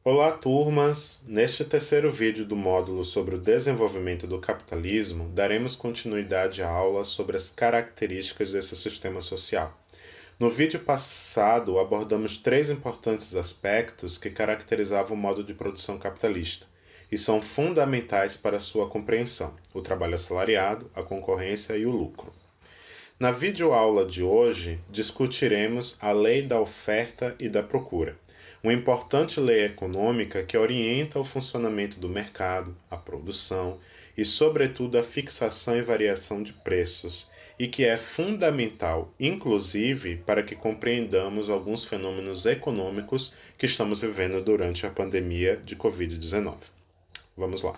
Olá, turmas! Neste terceiro vídeo do módulo sobre o desenvolvimento do capitalismo, daremos continuidade à aula sobre as características desse sistema social. No vídeo passado, abordamos três importantes aspectos que caracterizavam o modo de produção capitalista e são fundamentais para sua compreensão: o trabalho assalariado, a concorrência e o lucro. Na videoaula de hoje, discutiremos a lei da oferta e da procura, uma importante lei econômica que orienta o funcionamento do mercado, a produção e, sobretudo, a fixação e variação de preços, e que é fundamental, inclusive, para que compreendamos alguns fenômenos econômicos que estamos vivendo durante a pandemia de Covid-19. Vamos lá.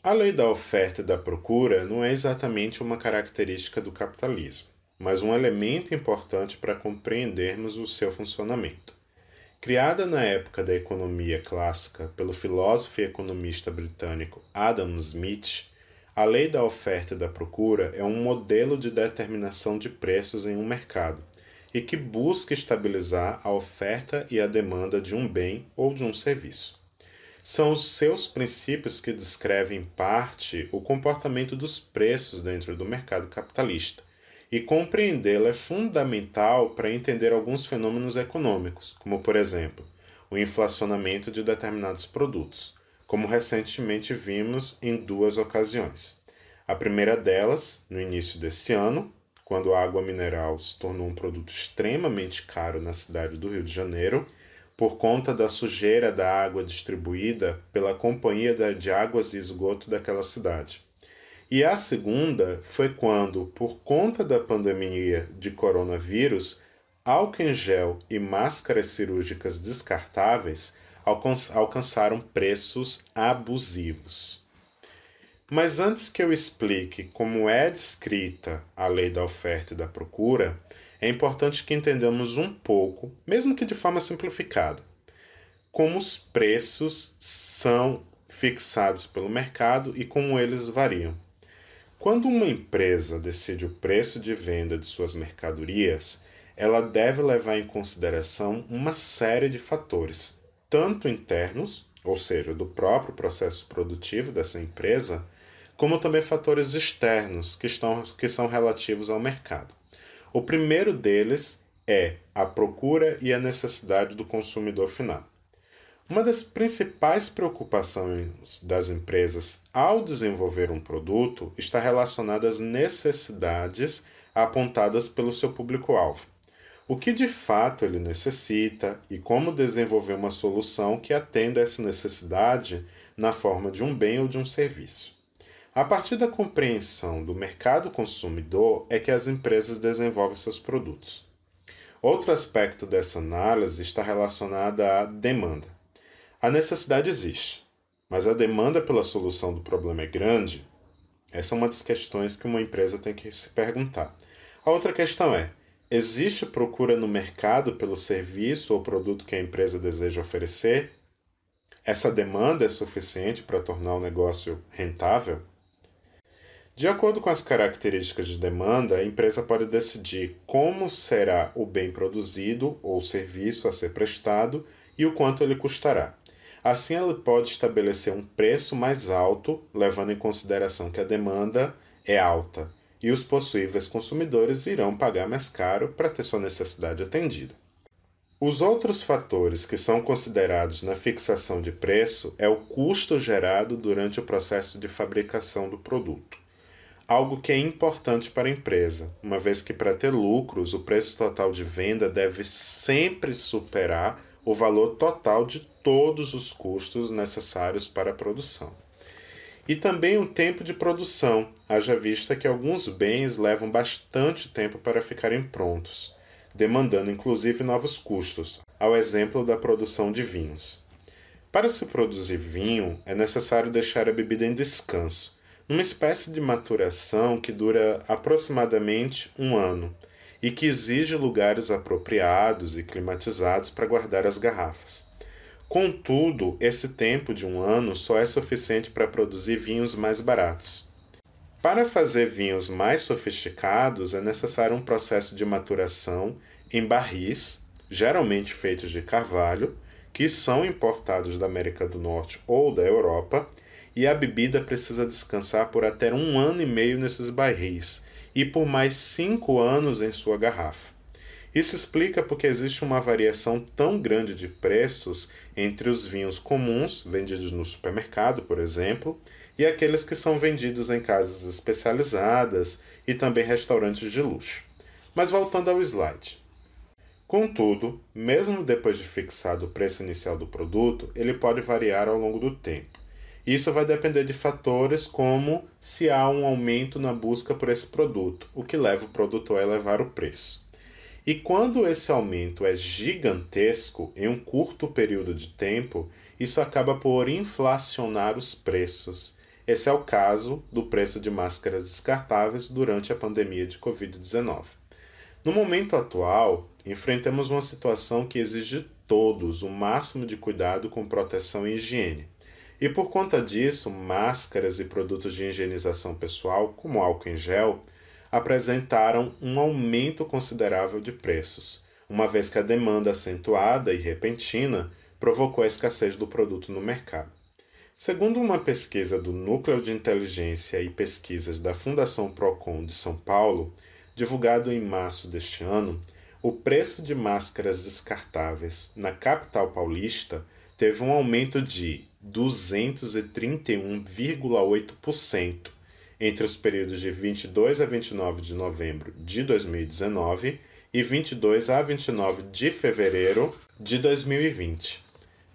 A lei da oferta e da procura não é exatamente uma característica do capitalismo, mas um elemento importante para compreendermos o seu funcionamento. Criada na época da economia clássica pelo filósofo e economista britânico Adam Smith, a lei da oferta e da procura é um modelo de determinação de preços em um mercado e que busca estabilizar a oferta e a demanda de um bem ou de um serviço. São os seus princípios que descrevem, em parte, o comportamento dos preços dentro do mercado capitalista, e compreendê-lo é fundamental para entender alguns fenômenos econômicos, como, por exemplo, o inflacionamento de determinados produtos, como recentemente vimos em duas ocasiões. A primeira delas, no início deste ano, quando a água mineral se tornou um produto extremamente caro na cidade do Rio de Janeiro, por conta da sujeira da água distribuída pela Companhia de Águas e Esgoto daquela cidade. E a segunda foi quando, por conta da pandemia de coronavírus, álcool em gel e máscaras cirúrgicas descartáveis alcançaram preços abusivos. Mas antes que eu explique como é descrita a lei da oferta e da procura, é importante que entendamos um pouco, mesmo que de forma simplificada, como os preços são fixados pelo mercado e como eles variam. Quando uma empresa decide o preço de venda de suas mercadorias, ela deve levar em consideração uma série de fatores, tanto internos, ou seja, do próprio processo produtivo dessa empresa, como também fatores externos que são relativos ao mercado. O primeiro deles é a procura e a necessidade do consumidor final. Uma das principais preocupações das empresas ao desenvolver um produto está relacionada às necessidades apontadas pelo seu público-alvo. O que de fato ele necessita e como desenvolver uma solução que atenda a essa necessidade na forma de um bem ou de um serviço. A partir da compreensão do mercado consumidor é que as empresas desenvolvem seus produtos. Outro aspecto dessa análise está relacionado à demanda. A necessidade existe, mas a demanda pela solução do problema é grande? Essa é uma das questões que uma empresa tem que se perguntar. A outra questão é: existe procura no mercado pelo serviço ou produto que a empresa deseja oferecer? Essa demanda é suficiente para tornar o negócio rentável? De acordo com as características de demanda, a empresa pode decidir como será o bem produzido ou serviço a ser prestado e o quanto ele custará. Assim, ela pode estabelecer um preço mais alto, levando em consideração que a demanda é alta e os possíveis consumidores irão pagar mais caro para ter sua necessidade atendida. Os outros fatores que são considerados na fixação de preço é o custo gerado durante o processo de fabricação do produto. Algo que é importante para a empresa, uma vez que para ter lucros, o preço total de venda deve sempre superar o valor total de todos os custos necessários para a produção. E também o tempo de produção, haja vista que alguns bens levam bastante tempo para ficarem prontos, demandando inclusive novos custos, ao exemplo da produção de vinhos. Para se produzir vinho, é necessário deixar a bebida em descanso, numa espécie de maturação que dura aproximadamente um ano e que exige lugares apropriados e climatizados para guardar as garrafas. Contudo, esse tempo de um ano só é suficiente para produzir vinhos mais baratos. Para fazer vinhos mais sofisticados, é necessário um processo de maturação em barris, geralmente feitos de carvalho, que são importados da América do Norte ou da Europa, e a bebida precisa descansar por até 1 ano e meio nesses barris e por mais 5 anos em sua garrafa. Isso explica porque existe uma variação tão grande de preços entre os vinhos comuns, vendidos no supermercado, por exemplo, e aqueles que são vendidos em casas especializadas e também restaurantes de luxo. Mas voltando ao slide. Contudo, mesmo depois de fixado o preço inicial do produto, ele pode variar ao longo do tempo. Isso vai depender de fatores como se há um aumento na busca por esse produto, o que leva o produtor a elevar o preço. E quando esse aumento é gigantesco em um curto período de tempo, isso acaba por inflacionar os preços. Esse é o caso do preço de máscaras descartáveis durante a pandemia de Covid-19. No momento atual, enfrentamos uma situação que exige de todos o máximo de cuidado com proteção e higiene. E por conta disso, máscaras e produtos de higienização pessoal, como álcool em gel, apresentaram um aumento considerável de preços, uma vez que a demanda acentuada e repentina provocou a escassez do produto no mercado. Segundo uma pesquisa do Núcleo de Inteligência e Pesquisas da Fundação Procon de São Paulo, divulgado em março deste ano, o preço de máscaras descartáveis na capital paulista teve um aumento de 231,8% entre os períodos de 22 a 29 de novembro de 2019 e 22 a 29 de fevereiro de 2020.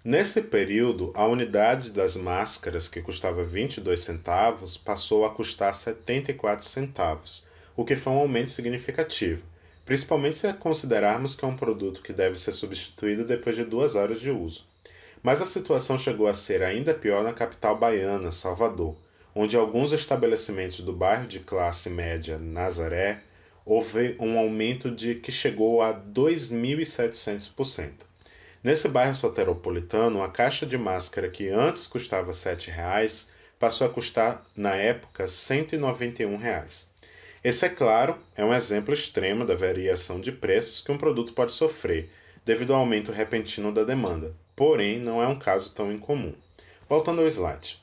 Nesse período, a unidade das máscaras, que custava 22 centavos, passou a custar 74 centavos, o que foi um aumento significativo, principalmente se considerarmos que é um produto que deve ser substituído depois de 2 horas de uso. Mas a situação chegou a ser ainda pior na capital baiana, Salvador, onde alguns estabelecimentos do bairro de classe média Nazaré houve um aumento que chegou a 2.700%. Nesse bairro soteropolitano, a caixa de máscara que antes custava R$ 7,00 passou a custar, na época, R$ 191,00. Esse, é claro, é um exemplo extremo da variação de preços que um produto pode sofrer, devido ao aumento repentino da demanda. Porém, não é um caso tão incomum. Voltando ao slide.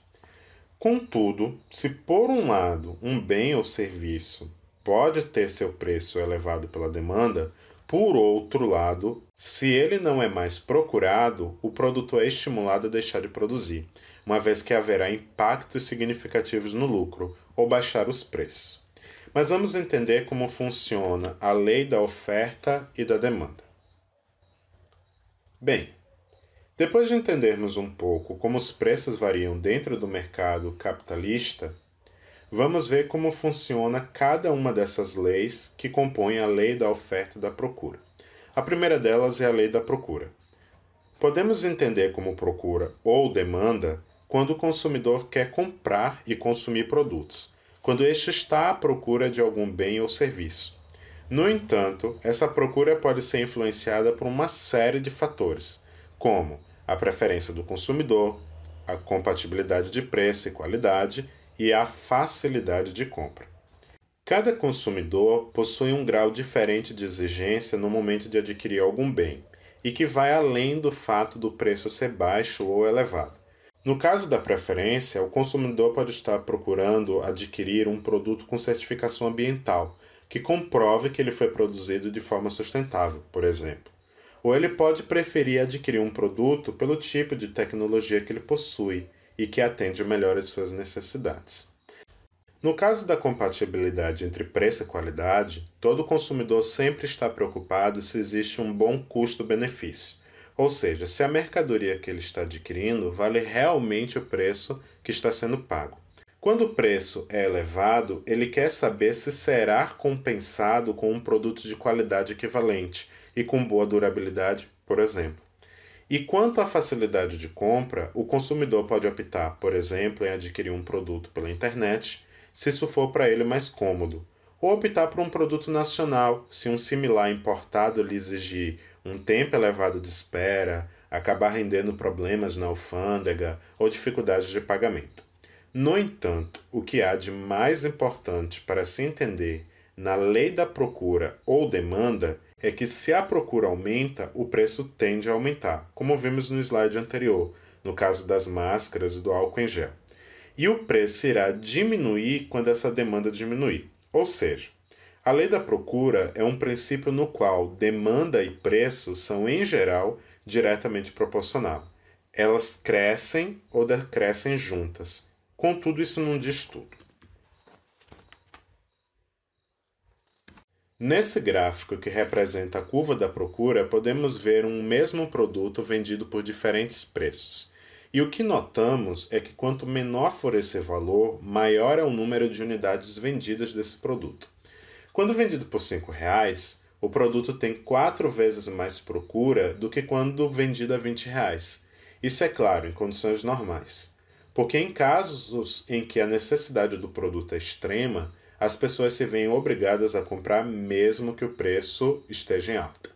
Contudo, se por um lado um bem ou serviço pode ter seu preço elevado pela demanda, por outro lado, se ele não é mais procurado, o produtor é estimulado a deixar de produzir, uma vez que haverá impactos significativos no lucro ou baixar os preços. Mas vamos entender como funciona a lei da oferta e da demanda. Bem, depois de entendermos um pouco como os preços variam dentro do mercado capitalista, vamos ver como funciona cada uma dessas leis que compõem a lei da oferta e da procura. A primeira delas é a lei da procura. Podemos entender como procura ou demanda quando o consumidor quer comprar e consumir produtos, quando este está à procura de algum bem ou serviço. No entanto, essa procura pode ser influenciada por uma série de fatores, como a preferência do consumidor, a compatibilidade de preço e qualidade e a facilidade de compra. Cada consumidor possui um grau diferente de exigência no momento de adquirir algum bem, e que vai além do fato do preço ser baixo ou elevado. No caso da preferência, o consumidor pode estar procurando adquirir um produto com certificação ambiental, que comprove que ele foi produzido de forma sustentável, por exemplo. Ou ele pode preferir adquirir um produto pelo tipo de tecnologia que ele possui e que atende melhor às suas necessidades. No caso da compatibilidade entre preço e qualidade, todo consumidor sempre está preocupado se existe um bom custo-benefício, ou seja, se a mercadoria que ele está adquirindo vale realmente o preço que está sendo pago. Quando o preço é elevado, ele quer saber se será compensado com um produto de qualidade equivalente e com boa durabilidade, por exemplo. E quanto à facilidade de compra, o consumidor pode optar, por exemplo, em adquirir um produto pela internet, se isso for para ele mais cômodo, ou optar por um produto nacional, se um similar importado lhe exigir um tempo elevado de espera, acabar rendendo problemas na alfândega ou dificuldades de pagamento. No entanto, o que há de mais importante para se entender na lei da procura ou demanda é que se a procura aumenta, o preço tende a aumentar, como vimos no slide anterior, no caso das máscaras e do álcool em gel. E o preço irá diminuir quando essa demanda diminuir. Ou seja, a lei da procura é um princípio no qual demanda e preço são, em geral, diretamente proporcional. Elas crescem ou decrescem juntas. Contudo, isso não diz tudo. Nesse gráfico que representa a curva da procura, podemos ver um mesmo produto vendido por diferentes preços. E o que notamos é que quanto menor for esse valor, maior é o número de unidades vendidas desse produto. Quando vendido por R$ 5, o produto tem 4 vezes mais procura do que quando vendido a R$ 20. Isso é claro, em condições normais. Porque em casos em que a necessidade do produto é extrema, as pessoas se veem obrigadas a comprar mesmo que o preço esteja em alta.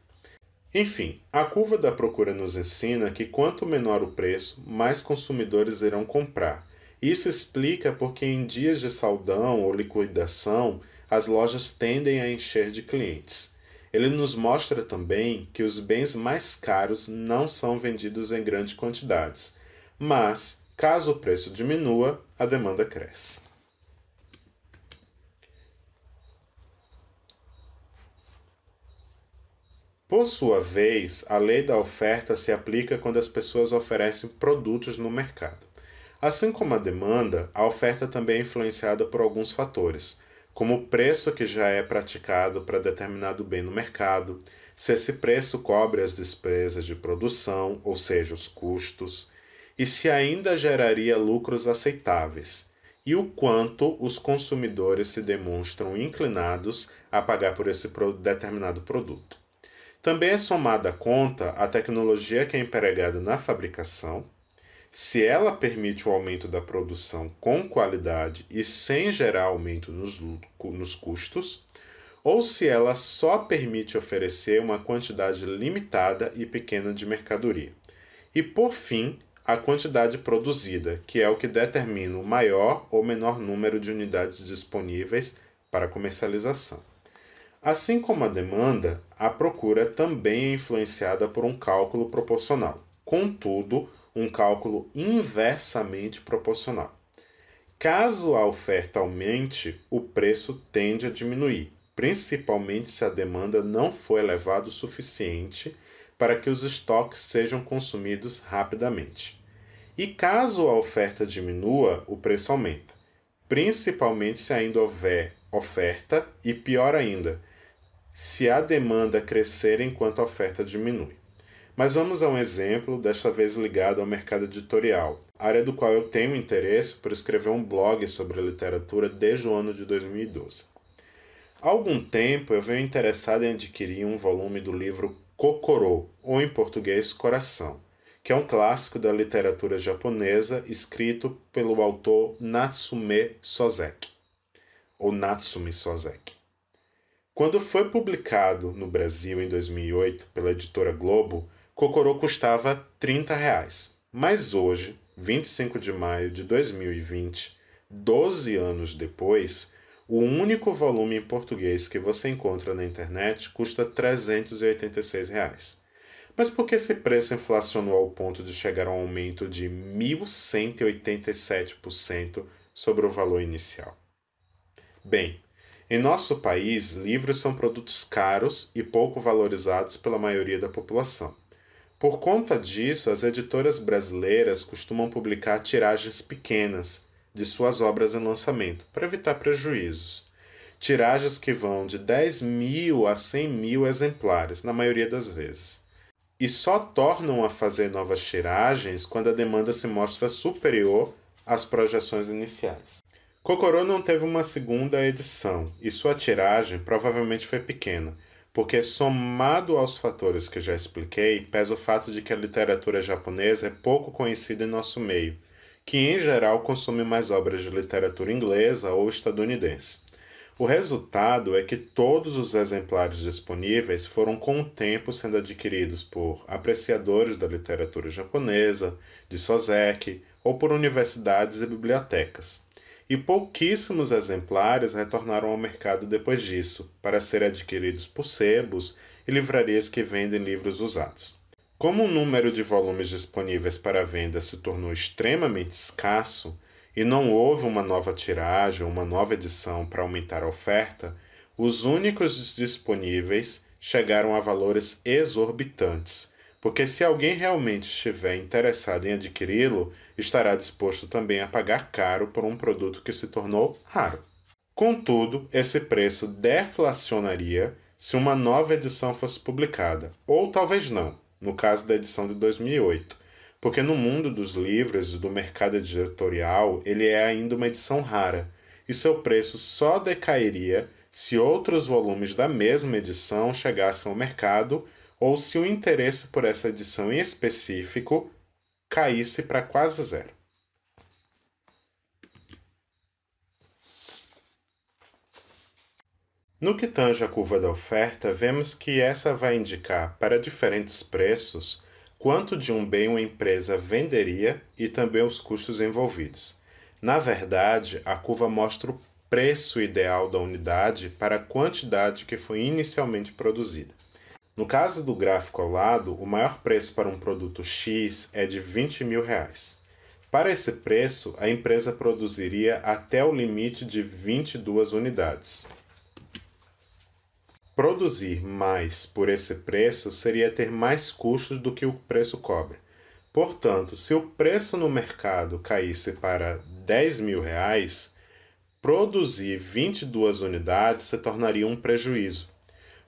Enfim, a curva da procura nos ensina que quanto menor o preço, mais consumidores irão comprar. Isso explica porque em dias de saldão ou liquidação, as lojas tendem a encher de clientes. Ele nos mostra também que os bens mais caros não são vendidos em grandes quantidades, mas, caso o preço diminua, a demanda cresce. Por sua vez, a lei da oferta se aplica quando as pessoas oferecem produtos no mercado. Assim como a demanda, a oferta também é influenciada por alguns fatores, como o preço que já é praticado para determinado bem no mercado, se esse preço cobre as despesas de produção, ou seja, os custos, e se ainda geraria lucros aceitáveis, e o quanto os consumidores se demonstram inclinados a pagar por esse determinado produto. Também é somada à conta a tecnologia que é empregada na fabricação, se ela permite o aumento da produção com qualidade e sem gerar aumento nos custos, ou se ela só permite oferecer uma quantidade limitada e pequena de mercadoria. E, por fim, a quantidade produzida, que é o que determina o maior ou menor número de unidades disponíveis para comercialização. Assim como a demanda, a procura também é influenciada por um cálculo proporcional, contudo, um cálculo inversamente proporcional. Caso a oferta aumente, o preço tende a diminuir, principalmente se a demanda não for elevada o suficiente para que os estoques sejam consumidos rapidamente. E caso a oferta diminua, o preço aumenta, principalmente se ainda houver oferta e, pior ainda, se a demanda crescer enquanto a oferta diminui. Mas vamos a um exemplo, desta vez ligado ao mercado editorial, área do qual eu tenho interesse por escrever um blog sobre literatura desde o ano de 2012. Há algum tempo eu venho interessado em adquirir um volume do livro Kokoro, ou em português Coração, que é um clássico da literatura japonesa escrito pelo autor Natsume Soseki, ou Natsumi Soseki. Quando foi publicado no Brasil em 2008 pela editora Globo, Kokoro custava R$ 30, mas hoje, 25 de maio de 2020, 12 anos depois, o único volume em português que você encontra na internet custa R$ 386. Mas por que esse preço inflacionou ao ponto de chegar a um aumento de 1.187% sobre o valor inicial? Bem, em nosso país, livros são produtos caros e pouco valorizados pela maioria da população. Por conta disso, as editoras brasileiras costumam publicar tiragens pequenas de suas obras em lançamento, para evitar prejuízos. Tiragens que vão de 10.000 a 100.000 exemplares, na maioria das vezes. E só tornam a fazer novas tiragens quando a demanda se mostra superior às projeções iniciais. Kokoro não teve uma segunda edição, e sua tiragem provavelmente foi pequena, porque somado aos fatores que já expliquei, pesa o fato de que a literatura japonesa é pouco conhecida em nosso meio, que em geral consome mais obras de literatura inglesa ou estadunidense. O resultado é que todos os exemplares disponíveis foram com o tempo sendo adquiridos por apreciadores da literatura japonesa, de Soseki ou por universidades e bibliotecas. E pouquíssimos exemplares retornaram ao mercado depois disso, para serem adquiridos por sebos e livrarias que vendem livros usados. Como o número de volumes disponíveis para venda se tornou extremamente escasso e não houve uma nova tiragem ou uma nova edição para aumentar a oferta, os únicos disponíveis chegaram a valores exorbitantes, porque se alguém realmente estiver interessado em adquiri-lo, estará disposto também a pagar caro por um produto que se tornou raro. Contudo, esse preço deflacionaria se uma nova edição fosse publicada, ou talvez não, no caso da edição de 2008, porque no mundo dos livros e do mercado editorial ele é ainda uma edição rara, e seu preço só decairia se outros volumes da mesma edição chegassem ao mercado ou se o interesse por essa edição em específico caísse para quase zero. No que tange a curva da oferta, vemos que essa vai indicar para diferentes preços quanto de um bem uma empresa venderia e também os custos envolvidos. Na verdade, a curva mostra o preço ideal da unidade para a quantidade que foi inicialmente produzida. No caso do gráfico ao lado, o maior preço para um produto X é de R$ 20.000. Para esse preço, a empresa produziria até o limite de 22 unidades. Produzir mais por esse preço seria ter mais custos do que o preço cobre. Portanto, se o preço no mercado caísse para R$ 10.000, produzir 22 unidades se tornaria um prejuízo,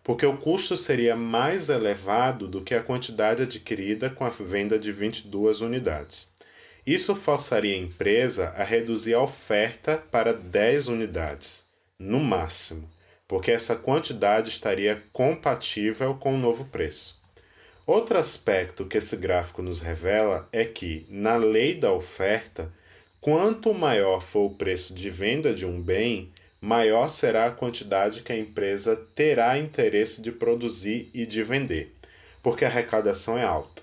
porque o custo seria mais elevado do que a quantidade adquirida com a venda de 22 unidades. Isso forçaria a empresa a reduzir a oferta para 10 unidades, no máximo, porque essa quantidade estaria compatível com o novo preço. Outro aspecto que esse gráfico nos revela é que, na lei da oferta, quanto maior for o preço de venda de um bem, maior será a quantidade que a empresa terá interesse de produzir e de vender, porque a arrecadação é alta.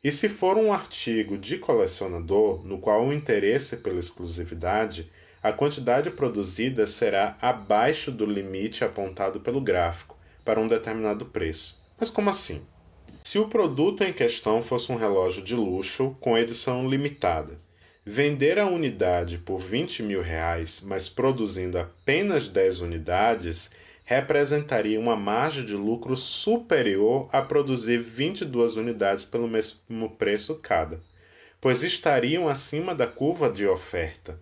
E se for um artigo de colecionador, no qual o interesse pela exclusividade, a quantidade produzida será abaixo do limite apontado pelo gráfico para um determinado preço. Mas como assim? Se o produto em questão fosse um relógio de luxo com edição limitada, vender a unidade por R$ 20.000, mas produzindo apenas 10 unidades, representaria uma margem de lucro superior a produzir 22 unidades pelo mesmo preço cada, pois estariam acima da curva de oferta.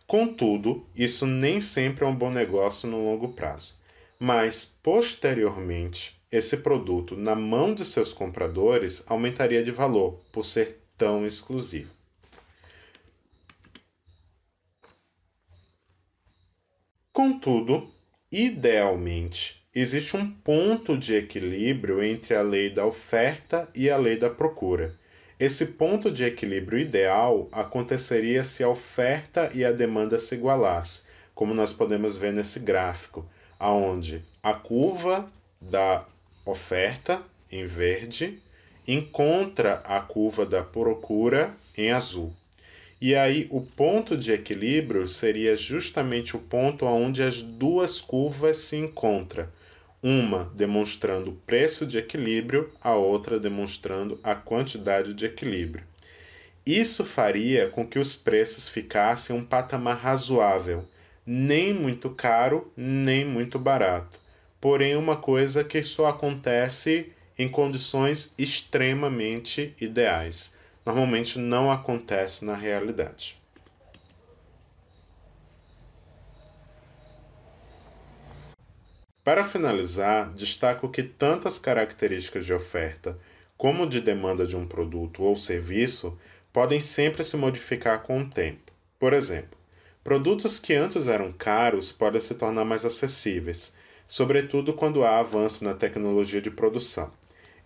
Contudo, isso nem sempre é um bom negócio no longo prazo, mas, posteriormente, esse produto, na mão de seus compradores, aumentaria de valor, por ser tão exclusivo. Contudo, idealmente, existe um ponto de equilíbrio entre a lei da oferta e a lei da procura. Esse ponto de equilíbrio ideal aconteceria se a oferta e a demanda se igualassem, como nós podemos ver nesse gráfico, onde a curva da oferta, em verde, encontra a curva da procura, em azul. E aí o ponto de equilíbrio seria justamente o ponto onde as duas curvas se encontram, uma demonstrando o preço de equilíbrio, a outra demonstrando a quantidade de equilíbrio. Isso faria com que os preços ficassem em um patamar razoável, nem muito caro, nem muito barato. Porém, uma coisa que só acontece em condições extremamente ideais. Normalmente não acontece na realidade. Para finalizar, destaco que tanto as características de oferta como de demanda de um produto ou serviço podem sempre se modificar com o tempo. Por exemplo, produtos que antes eram caros podem se tornar mais acessíveis, sobretudo quando há avanço na tecnologia de produção.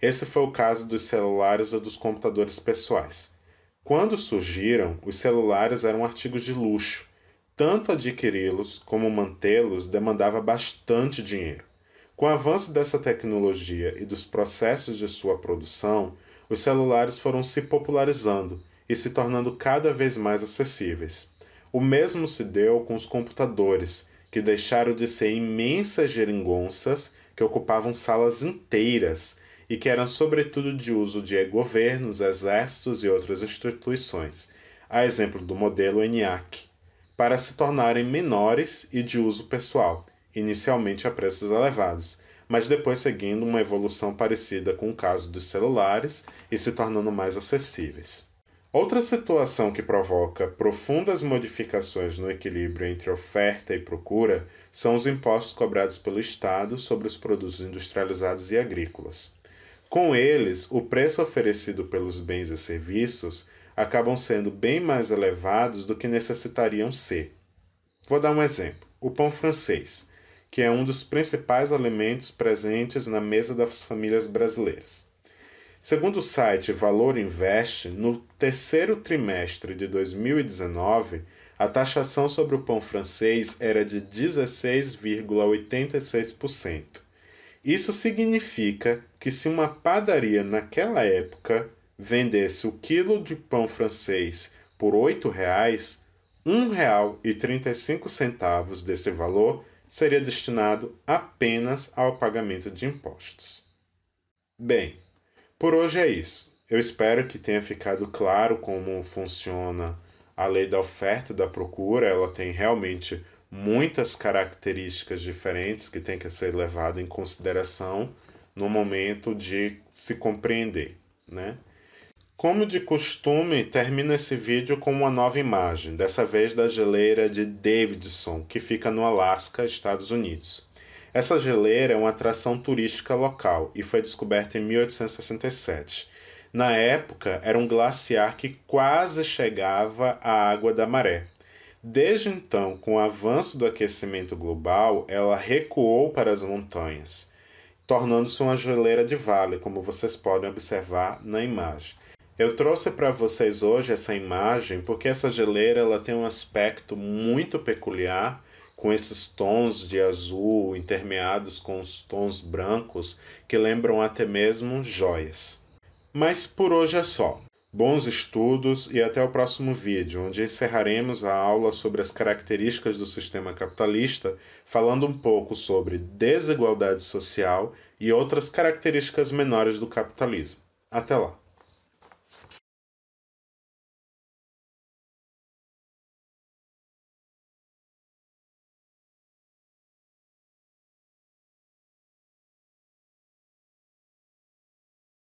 Esse foi o caso dos celulares ou dos computadores pessoais. Quando surgiram, os celulares eram artigos de luxo, tanto adquiri-los como mantê-los demandava bastante dinheiro. Com o avanço dessa tecnologia e dos processos de sua produção, os celulares foram se popularizando e se tornando cada vez mais acessíveis. O mesmo se deu com os computadores, que deixaram de ser imensas geringonças que ocupavam salas inteiras e que eram sobretudo de uso de governos, exércitos e outras instituições, a exemplo do modelo ENIAC, para se tornarem menores e de uso pessoal, inicialmente a preços elevados, mas depois seguindo uma evolução parecida com o caso dos celulares e se tornando mais acessíveis. Outra situação que provoca profundas modificações no equilíbrio entre oferta e procura são os impostos cobrados pelo Estado sobre os produtos industrializados e agrícolas. Com eles, o preço oferecido pelos bens e serviços acabam sendo bem mais elevados do que necessitariam ser. Vou dar um exemplo: o pão francês, que é um dos principais alimentos presentes na mesa das famílias brasileiras. Segundo o site Valor Invest, no terceiro trimestre de 2019, a taxação sobre o pão francês era de 16,86%. Isso significa que se uma padaria naquela época vendesse o quilo de pão francês por R$ 8,00, R$ 1,35 desse valor seria destinado apenas ao pagamento de impostos. Bem, por hoje é isso. Eu espero que tenha ficado claro como funciona a lei da oferta e da procura. Ela tem realmente muitas características diferentes que tem que ser levado em consideração no momento de se compreender, né? Como de costume, termino esse vídeo com uma nova imagem, dessa vez da geleira de Davidson, que fica no Alasca, Estados Unidos. Essa geleira é uma atração turística local e foi descoberta em 1867. Na época, era um glaciar que quase chegava à água da maré. Desde então, com o avanço do aquecimento global, ela recuou para as montanhas, tornando-se uma geleira de vale, como vocês podem observar na imagem. Eu trouxe para vocês hoje essa imagem porque essa geleira ela tem um aspecto muito peculiar, com esses tons de azul intermeados com os tons brancos que lembram até mesmo joias. Mas por hoje é só. Bons estudos e até o próximo vídeo, onde encerraremos a aula sobre as características do sistema capitalista, falando um pouco sobre desigualdade social e outras características menores do capitalismo. Até lá!